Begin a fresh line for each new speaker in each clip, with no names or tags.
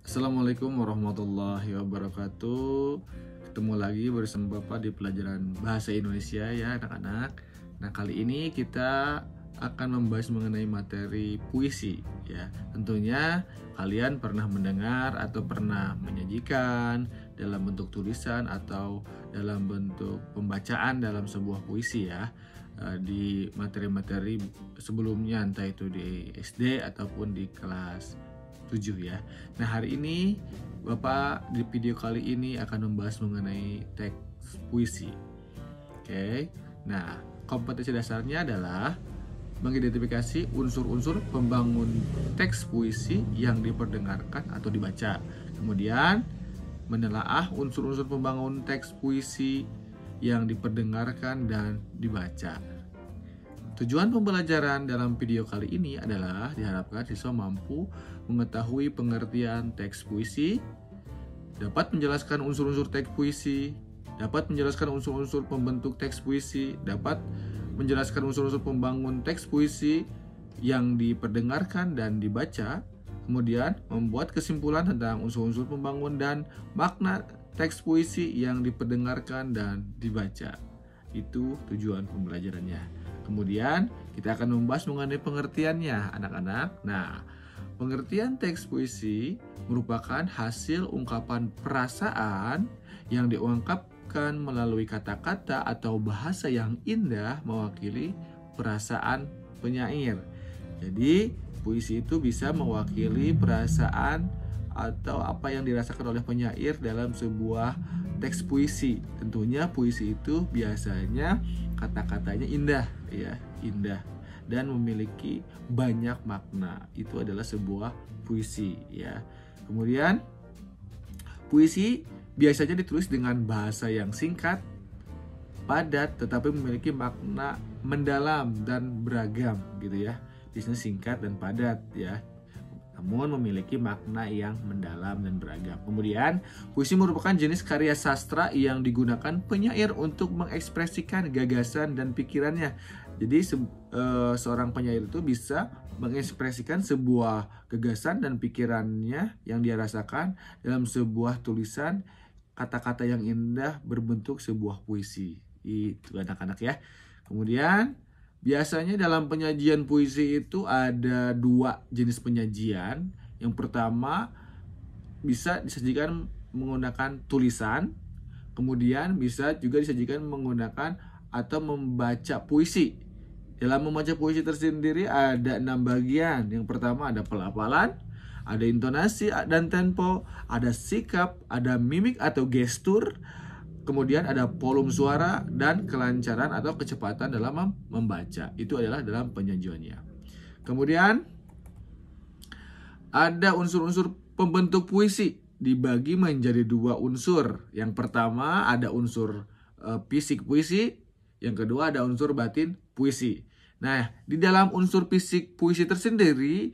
Assalamualaikum warahmatullahi wabarakatuh. Ketemu lagi bersama Bapak di pelajaran Bahasa Indonesia ya anak-anak. Nah, kali ini kita akan membahas mengenai materi puisi ya. Tentunya kalian pernah mendengar atau pernah menyajikan dalam bentuk tulisan atau dalam bentuk pembacaan dalam sebuah puisi ya. Di materi-materi sebelumnya, entah itu di SD ataupun di kelas 7 ya. Nah, hari ini Bapak di video kali ini akan membahas mengenai teks puisi. Oke. Nah, kompetensi dasarnya adalah mengidentifikasi unsur-unsur pembangun teks puisi yang diperdengarkan atau dibaca. Kemudian menelaah unsur-unsur pembangun teks puisi yang diperdengarkan dan dibaca. Tujuan pembelajaran dalam video kali ini adalah diharapkan siswa mampu mengetahui pengertian teks puisi, dapat menjelaskan unsur-unsur teks puisi, dapat menjelaskan unsur-unsur pembentuk teks puisi, dapat menjelaskan unsur-unsur pembangun teks puisi yang diperdengarkan dan dibaca, kemudian membuat kesimpulan tentang unsur-unsur pembangun dan makna teks puisi yang diperdengarkan dan dibaca. Itu tujuan pembelajarannya. Kemudian kita akan membahas mengenai pengertiannya anak-anak. Nah, pengertian teks puisi merupakan hasil ungkapan perasaan yang diungkapkan melalui kata-kata atau bahasa yang indah mewakili perasaan penyair. Jadi, puisi itu bisa mewakili perasaan atau apa yang dirasakan oleh penyair dalam sebuah teks puisi. Tentunya puisi itu biasanya kata-katanya indah ya, indah dan memiliki banyak makna. Itu adalah sebuah puisi ya. Kemudian puisi biasanya ditulis dengan bahasa yang singkat, padat, tetapi memiliki makna mendalam dan beragam gitu ya. Biasanya singkat dan padat ya, namun memiliki makna yang mendalam dan beragam. Kemudian, puisi merupakan jenis karya sastra yang digunakan penyair untuk mengekspresikan gagasan dan pikirannya. Jadi seorang penyair itu bisa mengekspresikan sebuah gagasan dan pikirannya yang dia rasakan dalam sebuah tulisan kata-kata yang indah berbentuk sebuah puisi. Itu anak-anak ya. Kemudian biasanya dalam penyajian puisi itu ada dua jenis penyajian. Yang pertama bisa disajikan menggunakan tulisan, kemudian bisa juga disajikan menggunakan atau membaca puisi. Dalam membaca puisi tersendiri ada 6 bagian. Yang pertama ada pelafalan, ada intonasi dan tempo, ada sikap, ada mimik atau gestur, kemudian ada volume suara dan kelancaran atau kecepatan dalam membaca. Itu adalah dalam penyajiannya. Kemudian ada unsur-unsur pembentuk puisi dibagi menjadi dua unsur. Yang pertama ada unsur fisik puisi, yang kedua ada unsur batin puisi. Nah, di dalam unsur fisik puisi tersendiri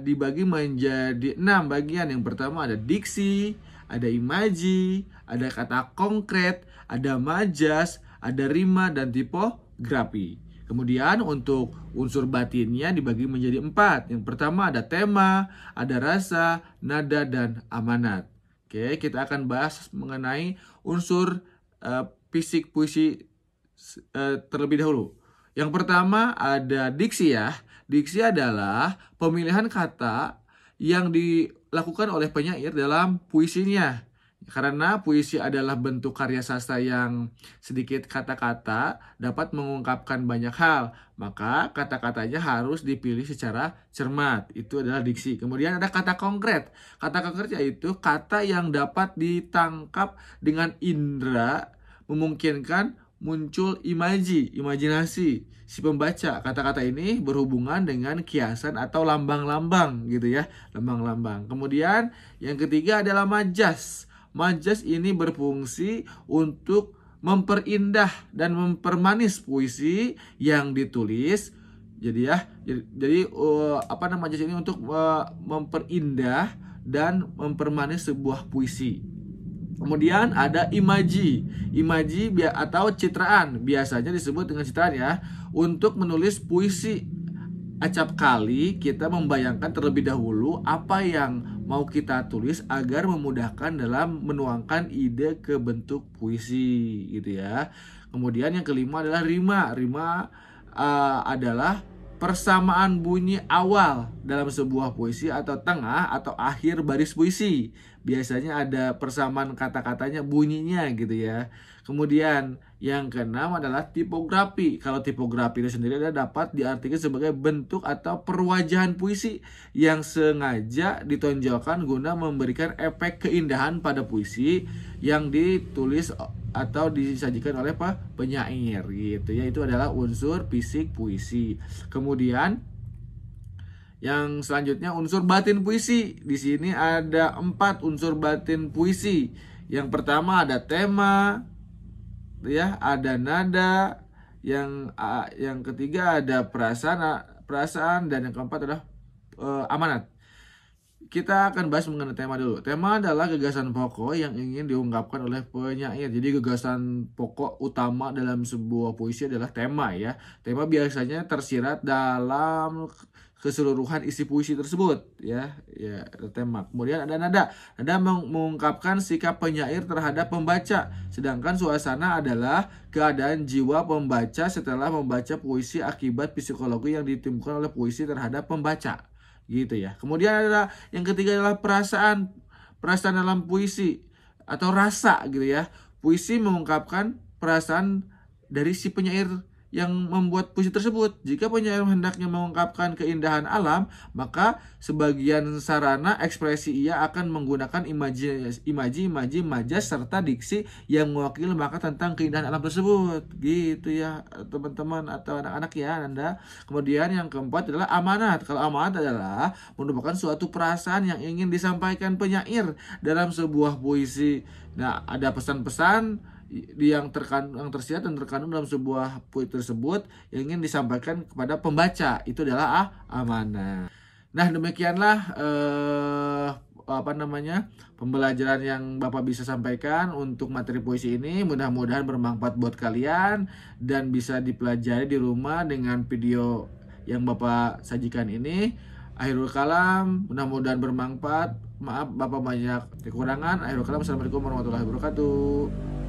dibagi menjadi 6 bagian. Yang pertama ada diksi, ada imaji, ada kata konkret, ada majas, ada rima dan tipografi. Kemudian untuk unsur batinnya dibagi menjadi 4. Yang pertama ada tema, ada rasa, nada, dan amanat. Oke, kita akan bahas mengenai unsur fisik puisi terlebih dahulu. Yang pertama ada diksi ya. Diksi adalah pemilihan kata yang dilakukan oleh penyair dalam puisinya. Karena puisi adalah bentuk karya sastra yang sedikit kata-kata dapat mengungkapkan banyak hal, maka kata-katanya harus dipilih secara cermat. Itu adalah diksi. Kemudian ada kata konkret. Kata konkret yaitu kata yang dapat ditangkap dengan indera, memungkinkan muncul imajinasi si pembaca. Kata-kata ini berhubungan dengan kiasan atau lambang-lambang gitu ya, lambang-lambang. Kemudian yang ketiga adalah majas. Majas ini berfungsi untuk memperindah dan mempermanis puisi yang ditulis. Jadi majas ini untuk memperindah dan mempermanis sebuah puisi. Kemudian ada imaji. Imaji atau citraan, biasanya disebut dengan citraan ya. Untuk menulis puisi acap kali kita membayangkan terlebih dahulu apa yang mau kita tulis agar memudahkan dalam menuangkan ide ke bentuk puisi gitu ya. Kemudian yang kelima adalah rima. Rima adalah persamaan bunyi awal dalam sebuah puisi atau tengah atau akhir baris puisi. Biasanya ada persamaan kata-katanya, bunyinya gitu ya. Kemudian yang keenam adalah tipografi. Kalau tipografi itu sendiri adalah dapat diartikan sebagai bentuk atau perwajahan puisi yang sengaja ditonjolkan guna memberikan efek keindahan pada puisi yang ditulis atau disajikan oleh penyair gitu ya. Itu adalah unsur fisik puisi. Kemudian yang selanjutnya unsur batin puisi. Di sini ada 4 unsur batin puisi. Yang pertama ada tema, ya, ada nada. Yang ketiga ada perasaan dan yang keempat adalah amanat. Kita akan bahas mengenai tema dulu. Tema adalah gagasan pokok yang ingin diungkapkan oleh penyair. Jadi gagasan pokok utama dalam sebuah puisi adalah tema ya. Tema biasanya tersirat dalam keseluruhan isi puisi tersebut ya tema. Kemudian ada nada. Nada mengungkapkan sikap penyair terhadap pembaca, sedangkan suasana adalah keadaan jiwa pembaca setelah membaca puisi akibat psikologi yang ditimbulkan oleh puisi terhadap pembaca gitu ya. Kemudian ada yang ketiga adalah perasaan dalam puisi atau rasa gitu ya. Puisi mengungkapkan perasaan dari si penyair yang membuat puisi tersebut. Jika penyair hendaknya mengungkapkan keindahan alam, maka sebagian sarana ekspresi ia akan menggunakan imaji, majas, serta diksi yang mewakili maka tentang keindahan alam tersebut. Gitu ya teman-teman atau anak-anak ya Anda. Kemudian yang keempat adalah amanat. Kalau amanat adalah merupakan suatu perasaan yang ingin disampaikan penyair dalam sebuah puisi. Nah, ada pesan-pesan yang tersirat dan terkandung dalam sebuah puisi tersebut yang ingin disampaikan kepada pembaca. Itu adalah amanah. Nah, demikianlah pembelajaran yang Bapak bisa sampaikan untuk materi puisi ini. Mudah-mudahan bermanfaat buat kalian dan bisa dipelajari di rumah dengan video yang Bapak sajikan ini. Akhirul kalam, mudah-mudahan bermanfaat. Maaf Bapak banyak kekurangan. Akhirul kalam, assalamualaikum warahmatullahi wabarakatuh.